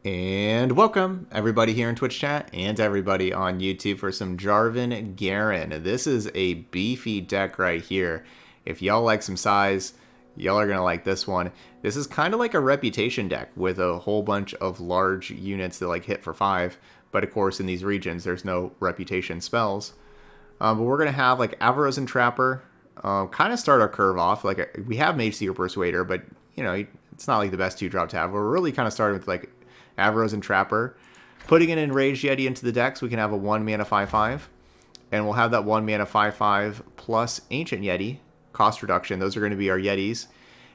And welcome everybody here in Twitch chat and everybody on YouTube for some Jarvan Garen. This is a beefy deck right here. If y'all like some size, y'all are gonna like this one. This is kind of like a reputation deck with a whole bunch of large units that like hit for 5, but of course in these regions there's no reputation spells. But we're gonna have like Avaros and Trapper kind of start our curve off. Like we have Mageseeker Persuader, but you know it's not like the best 2-drop to have. We're really kind of starting with like Avaros and Trapper. Putting an Enraged Yeti into the deck so we can have a 1 mana 5/5. And we'll have that 1 mana 5/5 plus Ancient Yeti. Cost reduction. Those are going to be our Yetis.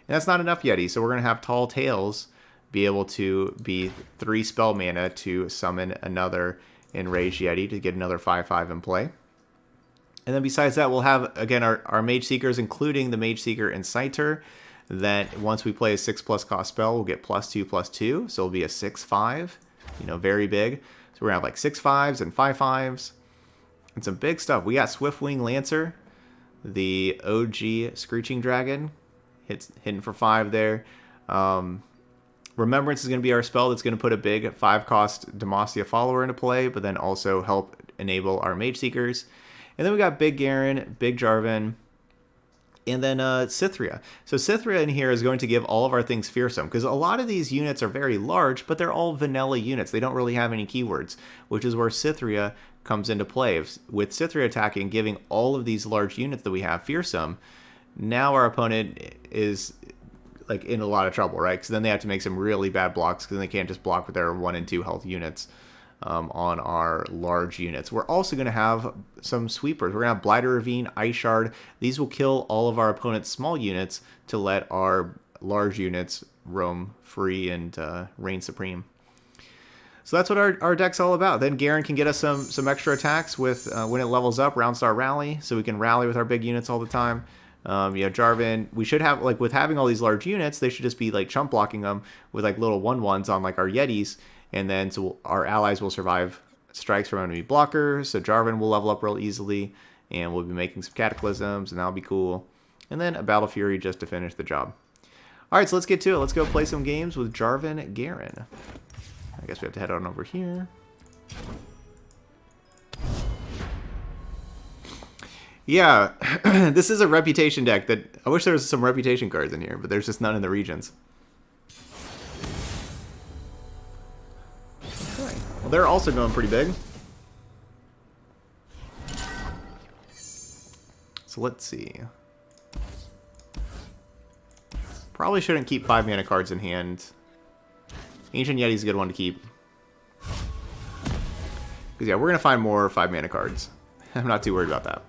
And that's not enough Yetis, so we're going to have Tall Tales be able to be 3 spell mana to summon another Enraged Yeti to get another 5/5 in play. And then besides that, we'll have, again, our Mageseekers, including the Mageseeker Inciter, that once we play a 6+ cost spell, we'll get +2/+2, so it'll be a 6/5, you know, very big. So we're gonna have like 6/5s and 5/5s, and some big stuff. We got Swiftwing Lancer, the OG Screeching Dragon, hitting for 5 there. Remembrance is gonna be our spell that's gonna put a big 5-cost Demacia follower into play, but then also help enable our Mageseekers. And then we got Big Garen, Big Jarvan, and then Cythria. So Cythria in here is going to give all of our things fearsome, because a lot of these units are very large, but they're all vanilla units. They don't really have any keywords, which is where Cythria comes into play. With Cythria attacking, giving all of these large units that we have fearsome, now our opponent is like in a lot of trouble, right? Because then they have to make some really bad blocks, because they can't just block with their 1 and 2 health units. On our large units. We're also going to have some sweepers. We're going to have Blighter Ravine, Ice Shard. These will kill all of our opponent's small units to let our large units roam free and reign supreme. So that's what our deck's all about. Then Garen can get us some extra attacks with when it levels up, Round Star Rally, so we can rally with our big units all the time. You know, Jarvan, we should have, like, with having all these large units, they should just be like chump blocking them with like little 1/1s on like our Yetis. And then so our allies will survive strikes from enemy blockers. So Jarvan will level up real easily. And we'll be making some Cataclysms. And that'll be cool. And then a Battle Fury just to finish the job. Alright, so let's get to it. Let's go play some games with Jarvan Garen. I guess we have to head on over here. Yeah, this is a reputation deck that... I wish there was some reputation cards in here. But there's just none in the regions. Well, they're also going pretty big. So let's see. Probably shouldn't keep 5 mana cards in hand. Ancient Yeti's a good one to keep. Because yeah, we're going to find more 5 mana cards. I'm not too worried about that.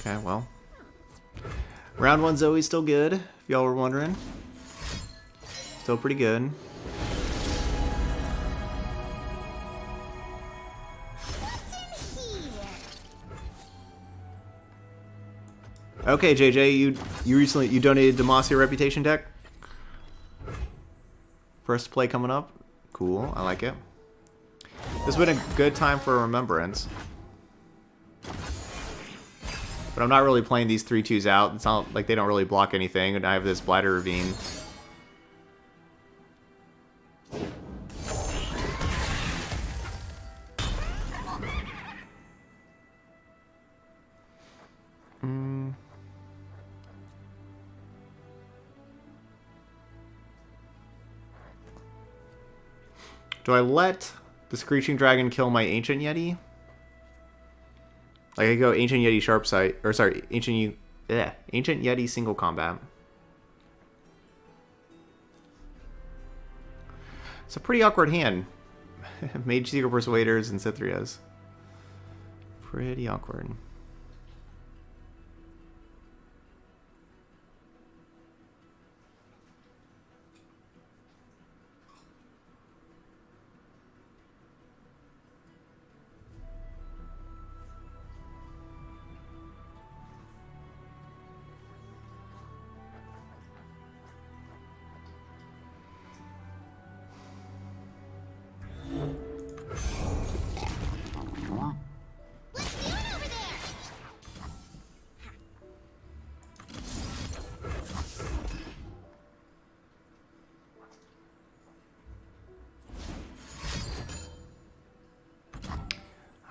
Okay, well. Round 1 Zoe's still good, if y'all were wondering. Still pretty good. Okay, JJ, you recently donated Demacia Reputation deck? First play coming up? Cool, I like it. This has been a good time for Remembrance. But I'm not really playing these 3/2s out. It's not like they don't really block anything. And I have this Blighter Ravine. Do I let the Screeching Dragon kill my Ancient Yeti? Like I go Ancient Yeti Sharp Sight, or sorry, Ancient Yeti Single Combat. It's a pretty awkward hand. Mageseeker Persuaders and Cythrias. Pretty awkward.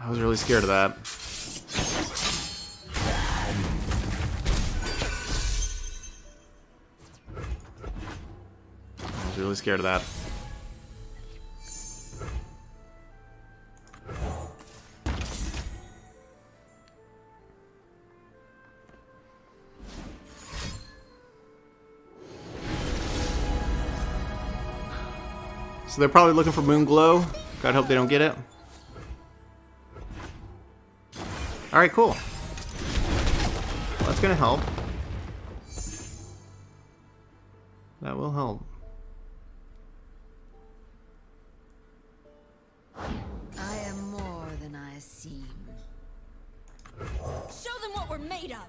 I was really scared of that. I was really scared of that. So they're probably looking for Moon Glow. God hope they don't get it. Alright, cool. Well, that's gonna help. That will help. I am more than I seem. Show them what we're made of!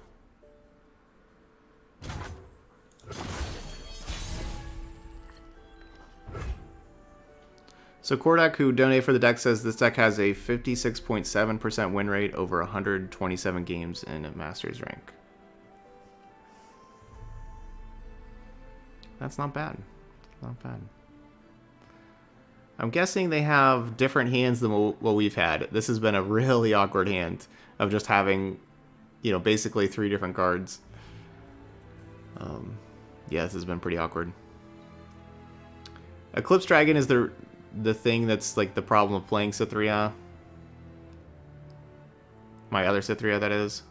So Kordak, who donated for the deck, says this deck has a 56.7% win rate over 127 games in a Masters rank. That's not bad. Not bad. I'm guessing they have different hands than what we've had. This has been a really awkward hand of just having, you know, basically 3 different cards. Yeah, this has been pretty awkward. Eclipse Dragon is the thing that's like the problem of playing Cytheria. My other Cytheria, that is.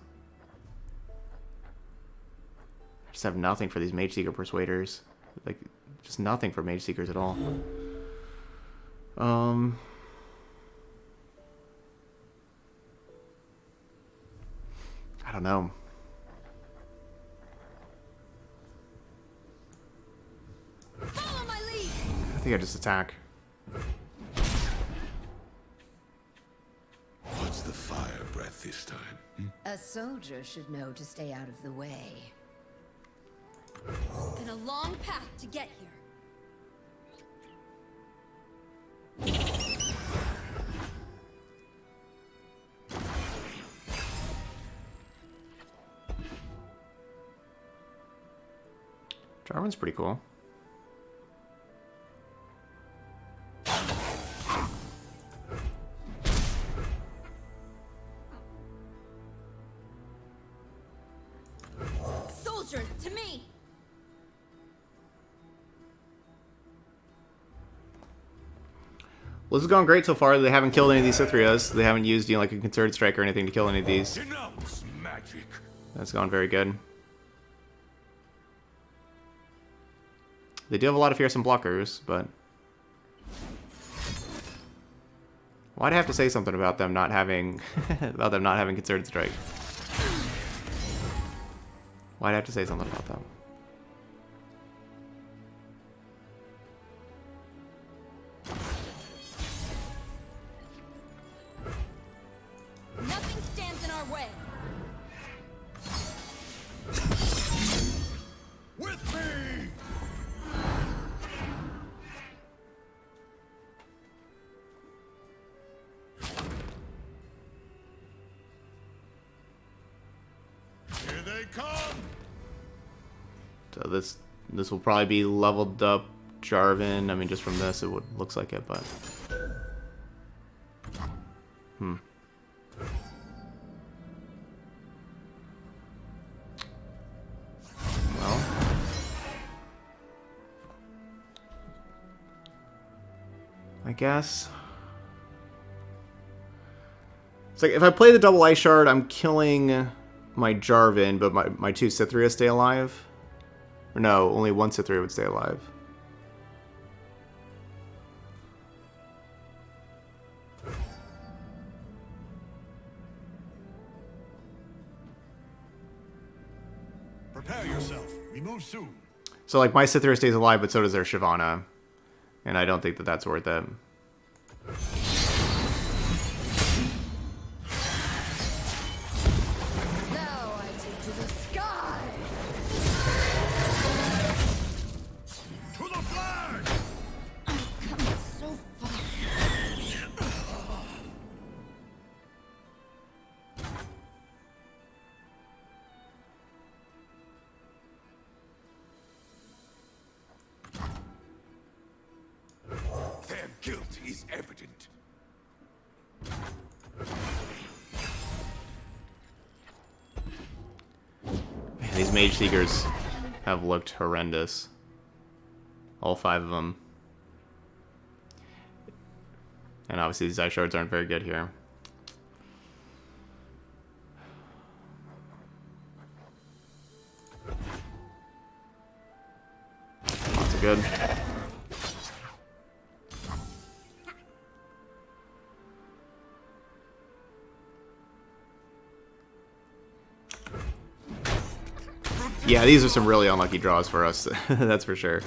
I just have nothing for these Mageseeker Persuaders. Like, just nothing for Mageseekers at all. I don't know. Follow my lead! I think I just attack. What's the fire breath this time? A soldier should know to stay out of the way. Been a long path to get here. Jarvan's pretty cool. Soldiers, to me! Well, this has gone great so far. They haven't killed any of these Cytherias. They haven't used, you know, like a concerted strike or anything to kill any of these. Denounce magic. That's gone very good. They do have a lot of fearsome blockers, but why'd I have to say something about them not having concerted strike? Why'd I have to say something about them? Nothing stands in our way. With me! Here they come! So this will probably be leveled up Jarvan. I mean, just from this, it looks like it, but well, I guess it's like if I play the double ice shard, I'm killing my Jarvan, but my 2 Cytheria stay alive. Or no, only 1 Cytheria would stay alive. Prepare yourself. We move soon. So like my Cytheria stays alive, but so does their Shyvana. And I don't think that that's worth it. Now I take to the sky! To the flag! I've come so far. Their guilt is evident. Mage Seekers have looked horrendous. All 5 of them. And obviously these ice shards aren't very good here. Lots of good. Yeah, these are some really unlucky draws for us. That's for sure.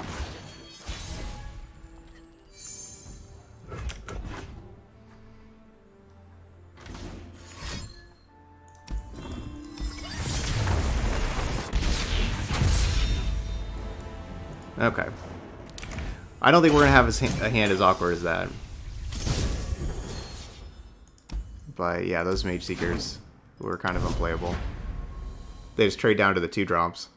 Okay. I don't think we're going to have a hand as awkward as that. But yeah, those Mage Seekers were kind of unplayable. They just trade down to the 2 drops.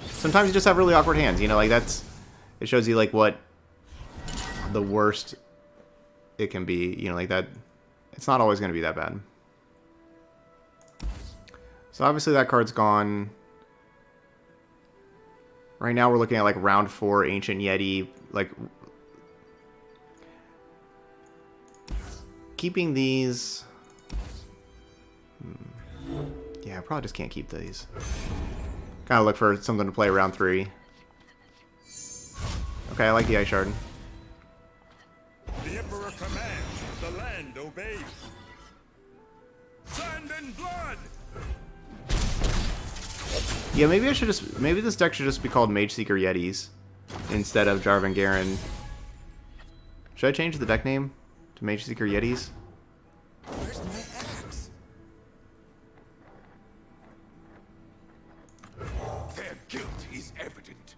Sometimes you just have really awkward hands, you know, like that's... It shows you, like, what the worst it can be, you know, like that... It's not always going to be that bad. So obviously that card's gone. Right now we're looking at, like, round 4 Ancient Yeti, like... Keeping these... Yeah, I probably just can't keep these. Kind of look for something to play round 3. Okay, I like the Ice Shard. The Emperor commands, the land obeys. Sand and blood! Yeah, maybe I should just... Maybe this deck should just be called Mageseeker Yetis instead of Jarvan Garen. Should I change the deck name to Mageseeker Yetis? Where's my axe? Their guilt is evident.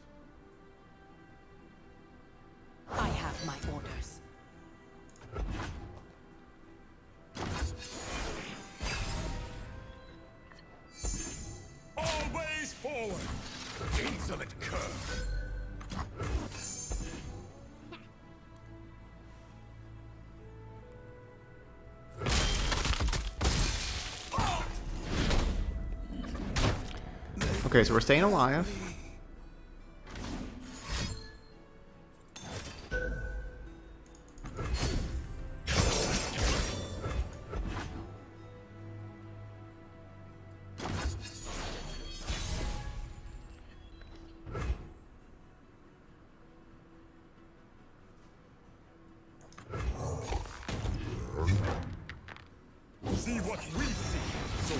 I have my orders. Always forward! Insolent cur! Okay, so we're staying alive. See what we see! So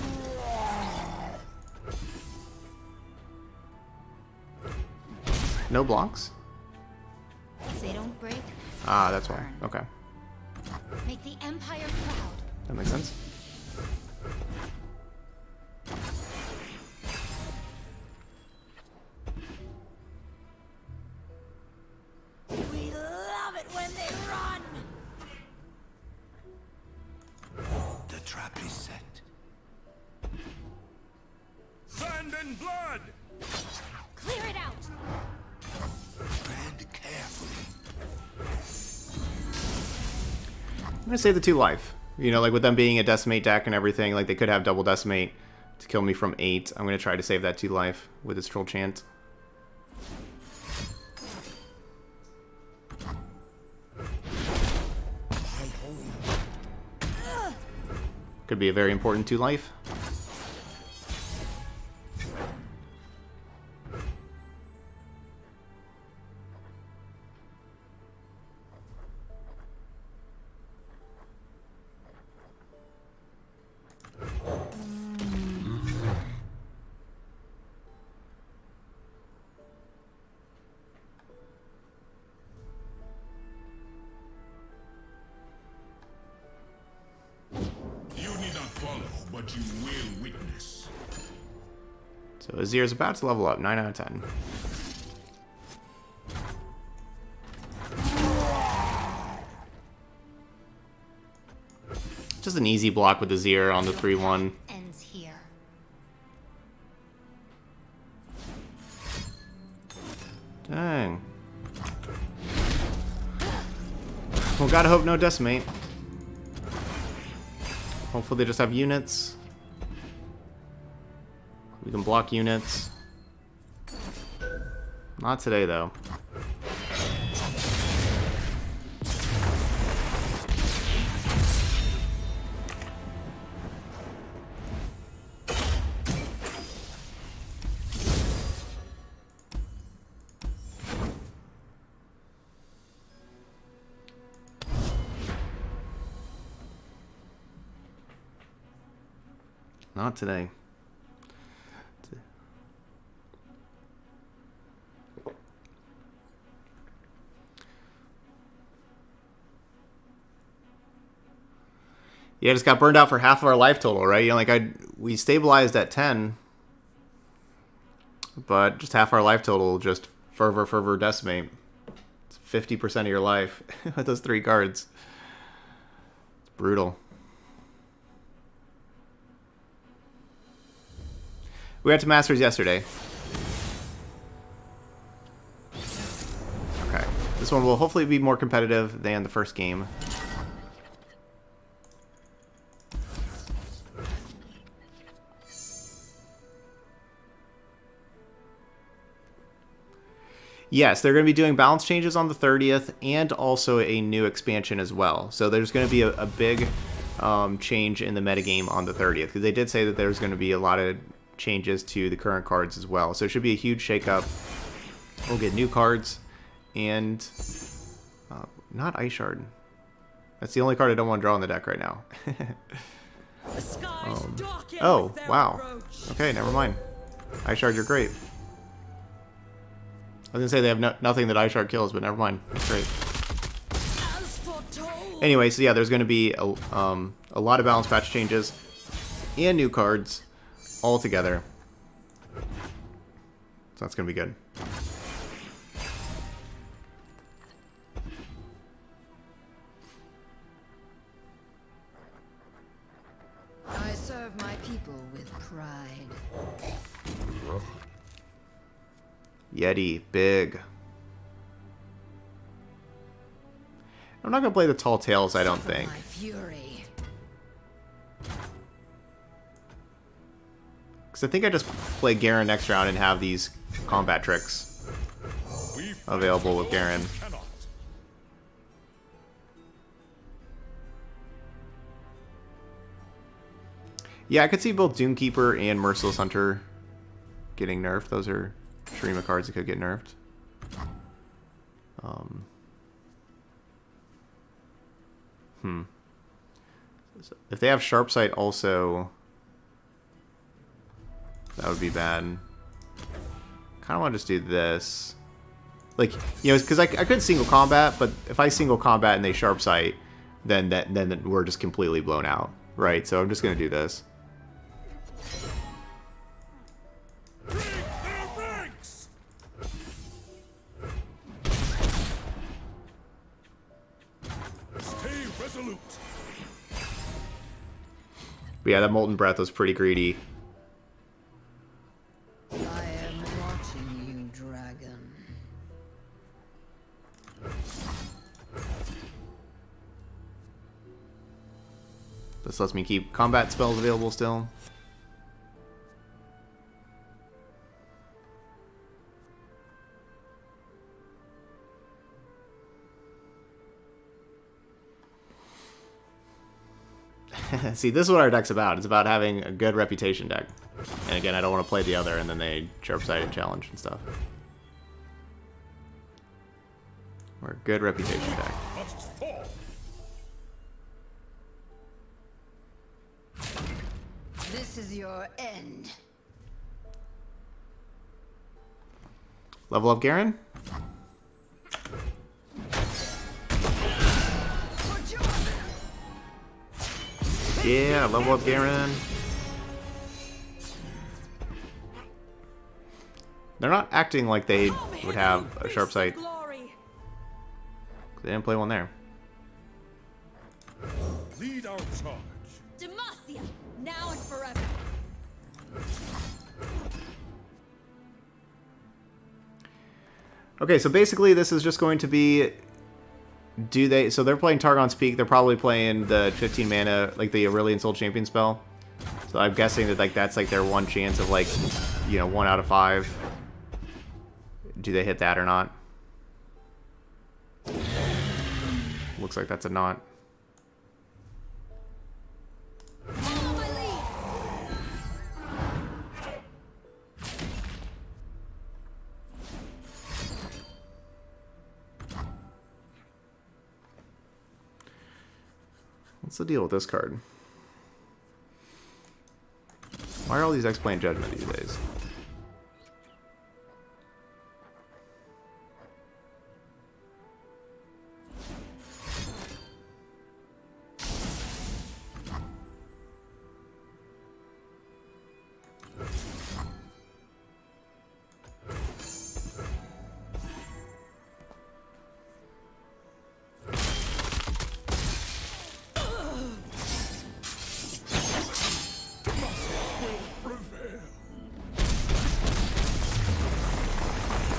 No blocks? If they don't break, Ah, that's why. Okay. make the Empire proud. That makes sense. We love it when they run! the trap is set. Sand and blood! Clear it out! Tread carefully. I'm gonna save the 2 life. You know, like with them being a Decimate deck and everything, like they could have double Decimate to kill me from 8. I'm gonna try to save that 2 life with this Troll Chant. Could be a very important 2 life. You need not follow, but you will witness. So Azir's about to level up, 9 out of 10. Just an easy block with Azir on the 3-1. Ends here. Dang. Well, gotta hope no decimate. Hopefully they just have units. We can block units. Not today, though. Not today. Yeah, just got burned out for half of our life total, right? You know, like we stabilized at 10, but just half our life total just fervor decimate. It's 50% of your life with those 3 cards. Brutal. We got to Masters yesterday. Okay. This one will hopefully be more competitive than the first game. Yes, they're going to be doing balance changes on the 30th and also a new expansion as well. So there's going to be a big change in the metagame on the 30th, because they did say that there's going to be a lot of changes to the current cards as well. So it should be a huge shakeup. We'll get new cards and not Ice Shard. That's the only card I don't want to draw on the deck right now. Oh, wow. Okay, never mind. Ice Shard, you're great. I was going to say they have nothing that Ice Shard kills, but never mind. That's great. Anyway, so yeah, there's going to be a lot of balance patch changes and new cards all together. So that's going to be good. I serve my people with pride. Yeti, big. I'm not going to play the Tall Tales, I don't think. My fury. Because I think I just play Garen next round and have these combat tricks available with Garen. Yeah, I could see both Doomkeeper and Merciless Hunter getting nerfed. Those are Shurima cards that could get nerfed. If they have Sharp Sight also, that would be bad. Kind of want to just do this. Like, you know, because I could single combat, but if I single combat and they Sharp Sight, then we're just completely blown out, right? So I'm just going to do this. But yeah, that Molten Breath was pretty greedy. I am watching you, dragon. This lets me keep combat spells available still. See, this is what our deck's about. It's about having a good reputation deck. And again, I don't want to play the other, and then they Sharp-Sighted challenge and stuff. We're a good reputation deck. This is your end. Level up Garen? Yeah, level up Garen. They're not acting like they would have a Sharp Sight. They didn't play one there. Lead our charge. Demacia, now and forever. Okay, so basically this is just going to be Do they? So they're playing Targon's Peak. They're probably playing the 15 mana, like the Aurelion Soul Champion spell. So I'm guessing that like that's like their one chance of like, you know, 1 out of 5. Do they hit that or not? Looks like that's a not. Follow my lead. What's the deal with this card? Why are all these decks playing Judgment these days?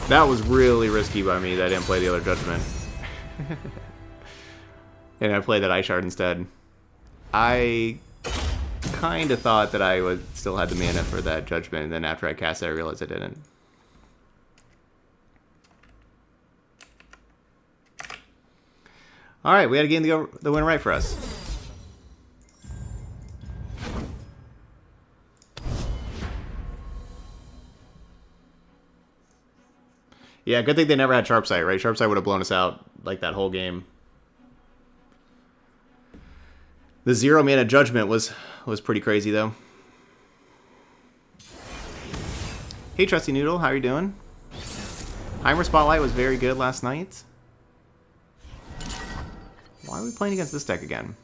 That was really risky by me that I didn't play the other Judgment. And I played that Ice Shard instead. I kind of thought that I would still had the mana for that Judgment, and then after I cast it, I realized I didn't. Alright, we had a game to go the win right for us. Yeah, good thing they never had Sharp Sight, right? Sharp Sight would have blown us out like that whole game. The 0 mana Judgment was pretty crazy though. Hey Trusty Noodle, how are you doing? Heimer Spotlight was very good last night. Why are we playing against this deck again?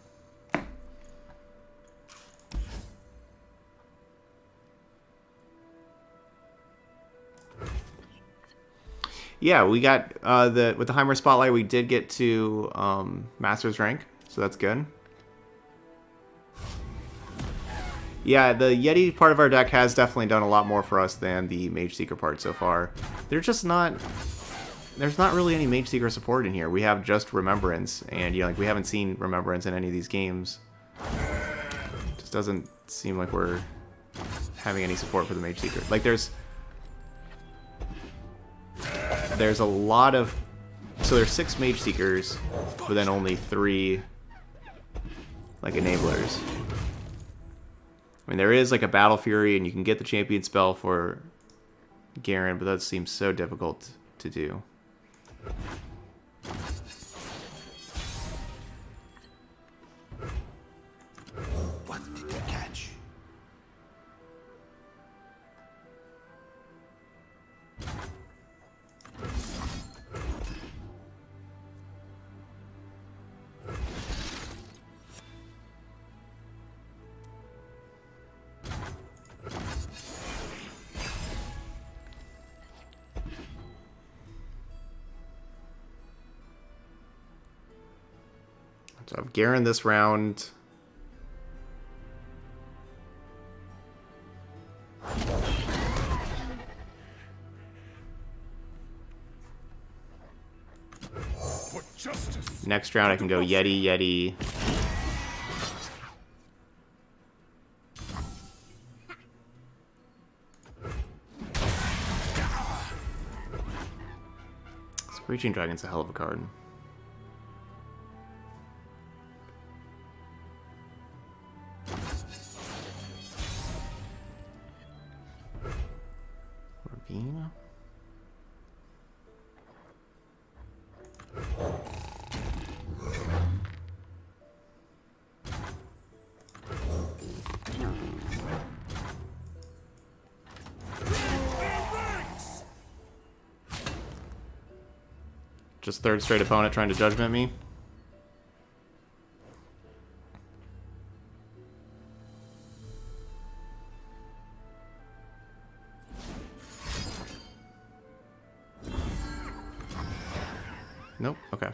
Yeah, we got with the Heimer Spotlight, we did get to Master's rank, so that's good. Yeah, the Yeti part of our deck has definitely done a lot more for us than the Mageseeker part so far. There's not really any Mageseeker support in here. We have just Remembrance, and you know, like we haven't seen Remembrance in any of these games. It just doesn't seem like we're having any support for the Mageseeker. Like there's a lot of, so there's 6 Mageseekers, but then only 3 like enablers. I mean, there is like a Battle Fury, and you can get the champion spell for Garen, but that seems so difficult to do. What did you catch? So I have Garen this round. For justice. Next round I can go Yeti, Yeti. Screeching Dragon's a hell of a card. Ravina? Just third straight opponent trying to Judgment me. Nope, okay.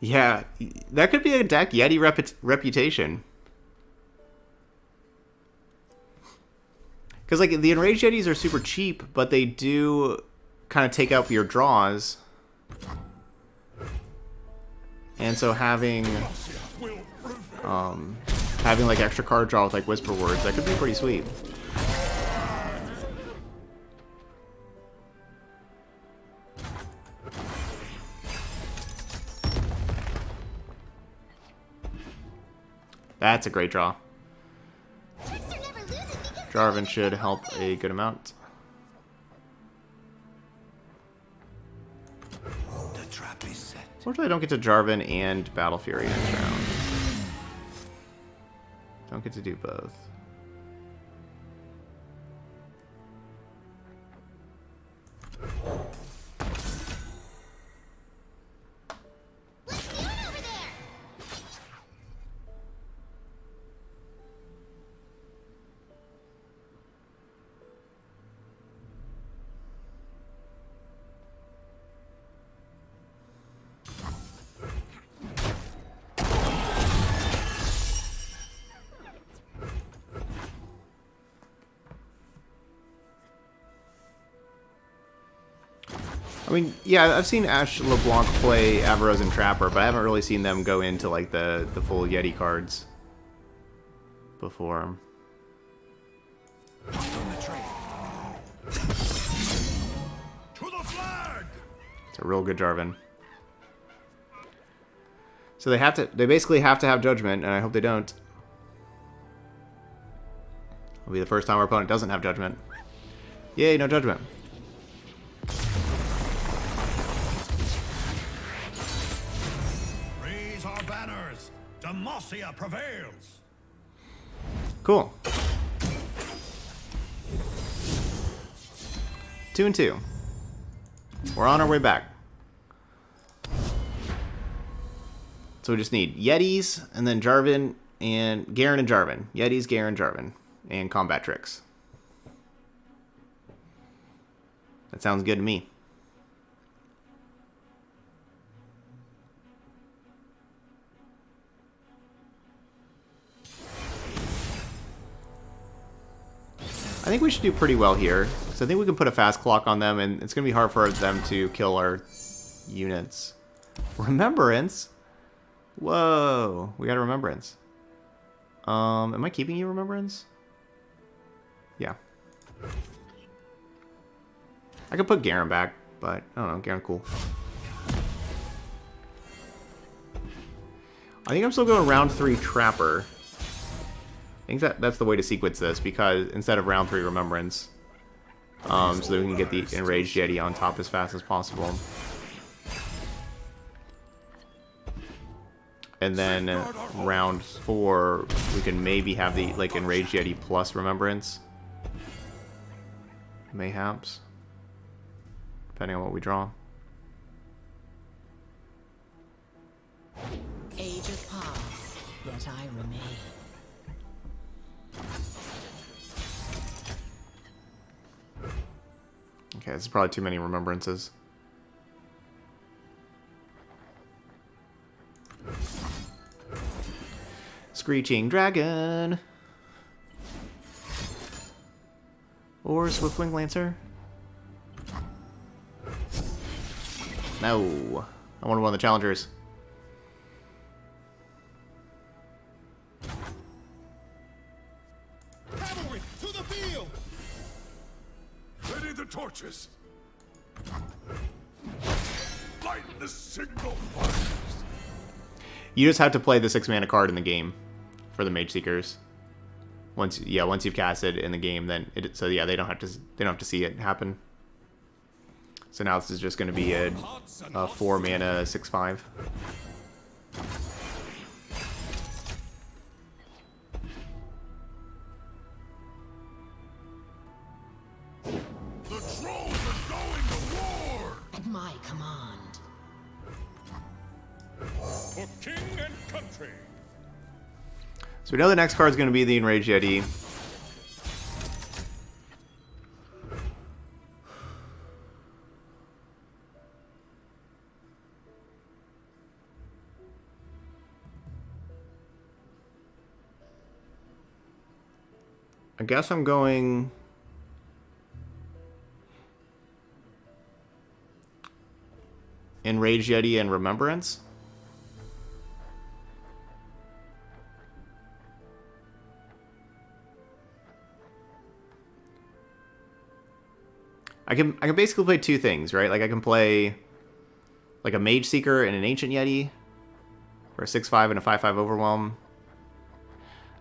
Yeah, that could be a deck Yeti reputation. Because like the Enraged Yetis are super cheap, but they do kind of take out your draws. And so having like extra card draw with like Whisper Words, that could be pretty sweet. That's a great draw. Jarvan should help a good amount. The trap is set. Unfortunately, I don't get to Jarvan and Battle Fury next round. Don't get to do both. I mean, yeah, I've seen Ash LeBlanc play Avaroz and Trapper, but I haven't really seen them go into like the full Yeti cards before. To the flag! It's a real good Jarvan. So they basically have to have Judgment, and I hope they don't. It'll be the first time our opponent doesn't have Judgment. Yay, no Judgment. Raise our banners! Demacia prevails! Cool. 2-2. We're on our way back. So we just need Yetis, and then Jarvan, and Garen and Jarvan. Yetis, Garen, Jarvan. And Combat Tricks. That sounds good to me. I think we should do pretty well here. So I think we can put a fast clock on them, and it's going to be hard for them to kill our units. Remembrance? Whoa, we got a Remembrance. Am I keeping you Remembrance? Yeah. I could put Garen back, but I don't know, Garen cool. I think I'm still going round 3 Trapper. I think that's the way to sequence this, because instead of round 3 Remembrance, so that we can get the Enraged Yeti on top as fast as possible. And then round 4, we can maybe have the like Enraged Yeti plus Remembrance. Mayhaps. Depending on what we draw. Ages pass, yet I remain. Okay, this is probably too many Remembrances. Screeching Dragon! Or Swiftwing Lancer? No. I wanted one of the challengers. Cavalry, to the field! Ready the torches! Light the signal fires! You just have to play the 6-mana card in the game for the Mageseekers. Once you've casted in the game, then they don't have to see it happen. So now this is just going to be a 4-mana 6/5. The trolls are going to war! At my command. For king and country! So we know the next card is going to be the Enraged Yeti. I guess I'm going... Enraged Yeti and Remembrance. I can basically play two things, right? Like I can play like a Mageseeker and an Ancient Yeti, or a 6/5 and a 5/5 Overwhelm.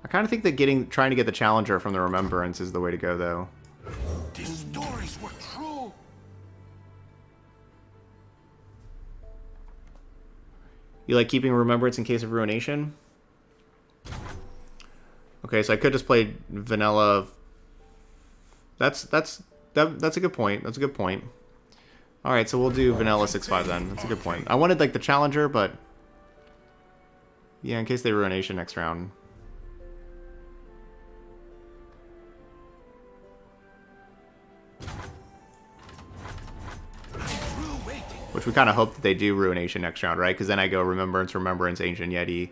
I kind of think that trying to get the Challenger from the Remembrance is the way to go, though. These stories were true. You like keeping Remembrance in case of Ruination? Okay, so I could just play vanilla. That's a good point. That's a good point. All right, so we'll do vanilla 6/5 then. That's a good point. I wanted like the Challenger, but yeah, in case they Ruination next round. Which we kind of hope that they do Ruination next round, right? Because then I go Remembrance, Ancient Yeti,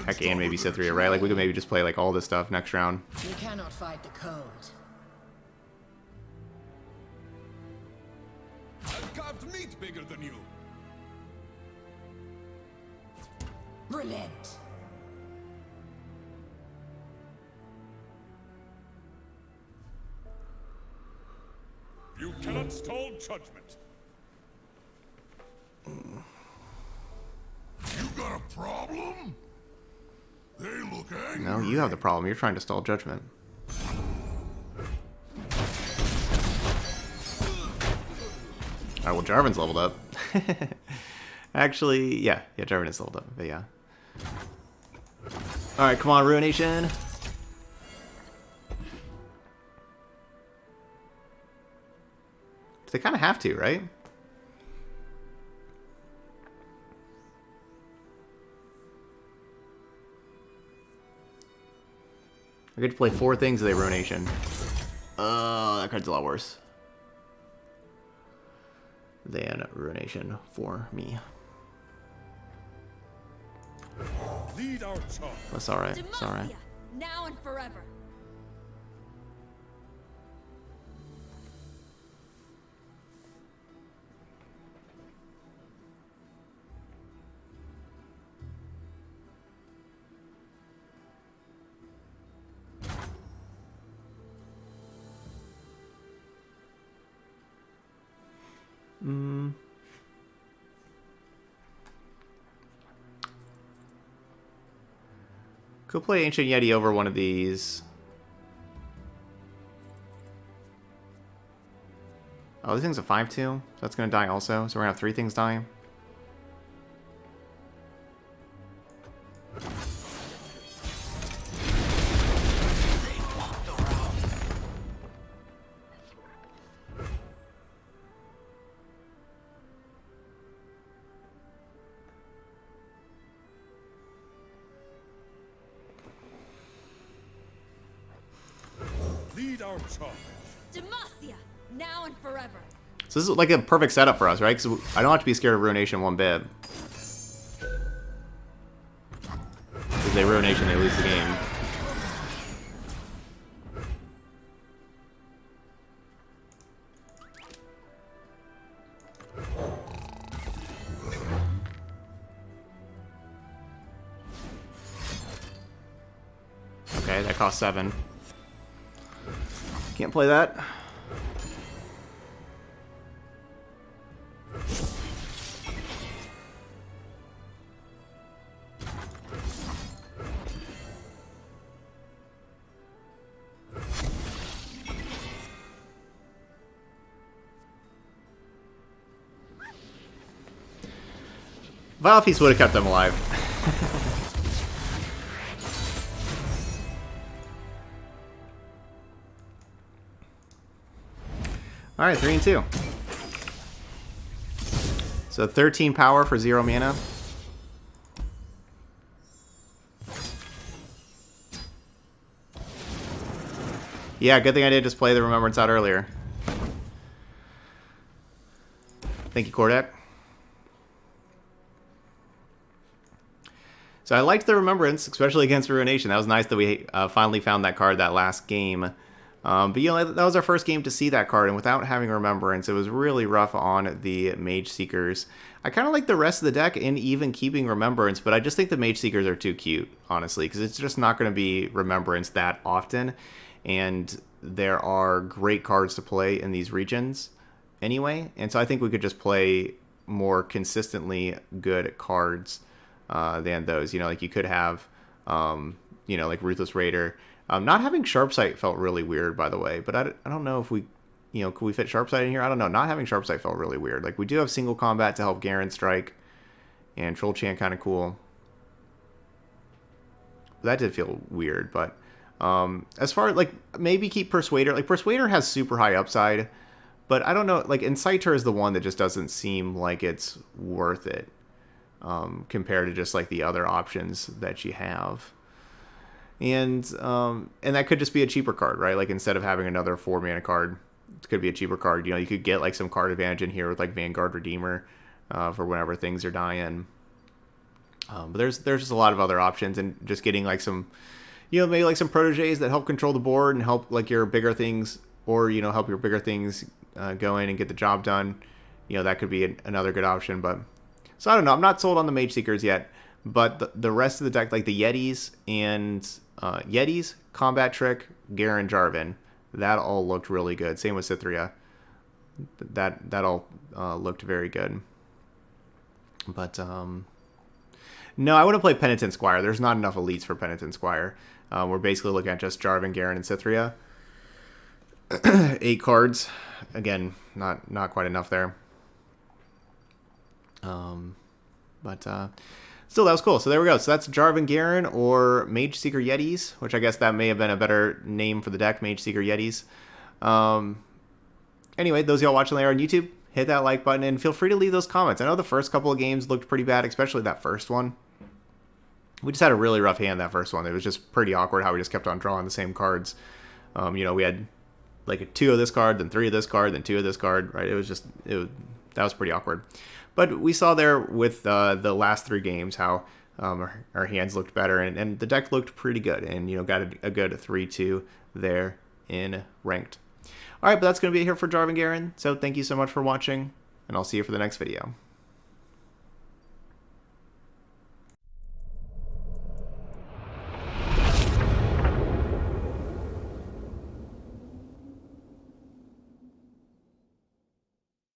heck, and maybe Cythria, right? Like we could maybe just play like all this stuff next round. You cannot fight the code. I've carved meat bigger than you. Relent. You cannot stall judgment. You got a problem? They look angry. No, you have the problem. You're trying to stall Judgment. Alright, well, Jarvan's leveled up. Actually, yeah, Jarvan is leveled up, but yeah. Alright, come on, Ruination. They kind of have to, right? I get to play 4 things of the Ruination. That card's a lot worse than Ruination for me. Lead our charge. That's alright. It's alright. Demacia, now and forever. Could play Ancient Yeti over one of these. Oh, this thing's a 5/2. So that's going to die also. So we're going to have 3 things dying. Lead our charge. Demacia, now and forever. So this is like a perfect setup for us, right? Because I don't have to be scared of Ruination one bit. If they Ruination, they lose the game. Okay, that cost 7. Can't play that. Vile Feast would have kept them alive. Alright, 3 and 2. So 13 power for 0 mana. Yeah, good thing I did just play the Remembrance out earlier. Thank you, Kordak. So I liked the Remembrance, especially against Ruination. That was nice that we finally found that card that last game. But you know, that was our first game to see that card, and without having Remembrance, it was really rough on the Mage Seekers. I kind of like the rest of the deck and even keeping Remembrance, but I just think the Mage Seekers are too cute, honestly, because it's just not going to be Remembrance that often, and there are great cards to play in these regions anyway, and so I think we could just play more consistently good cards than those. You know, like you could have, you know, like Ruthless Raider. Not having Sharp Sight felt really weird, by the way, but I don't know if we, you know, could we fit Sharp Sight in here? I don't know. Not having Sharp Sight felt really weird. Like, we do have single combat to help Garen strike, and Troll Chant kind of cool. That did feel weird, but as far as, like, maybe keep Persuader. Like, Persuader has super high upside, but I don't know, like, Inciter is the one that just doesn't seem like it's worth it compared to just, like, the other options that you have. And that could just be a cheaper card, right? Like, instead of having another 4-mana card, it could be a cheaper card. You know, you could get like some card advantage in here with like Vanguard Redeemer for whenever things are dying. But there's just a lot of other options, and just getting like some, you know, maybe like some proteges that help control the board and help like your bigger things, or, you know, help your bigger things go in and get the job done. You know, that could be another good option. But so I don't know. I'm not sold on the Mage Seekers yet, but the rest of the deck, like the Yetis and Yetis, Combat Trick, Garen, Jarvan, that all looked really good. Same with Cytheria. That all looked very good. But no, I wouldn't play Penitent Squire. There's not enough elites for Penitent Squire. We're basically looking at just Jarvan, Garen, and Cytheria. 8 cards. Again, not quite enough there. Still, that was cool. So there we go. So that's Jarvan Garen or Mageseeker Yetis, which I guess that may have been a better name for the deck, Mageseeker Yetis. Anyway, those of y'all watching later on YouTube, hit that like button and feel free to leave those comments. I know the first couple of games looked pretty bad, especially that first one. We just had a really rough hand that first one. It was just pretty awkward how we just kept on drawing the same cards. You know, we had like a 2 of this card, then 3 of this card, then 2 of this card, right? That was pretty awkward. But we saw there with the last 3 games how our hands looked better, and the deck looked pretty good, and, you know, got a good 3-2 there in ranked. All right, but that's going to be it here for Jarvan Garen. So thank you so much for watching, and I'll see you for the next video.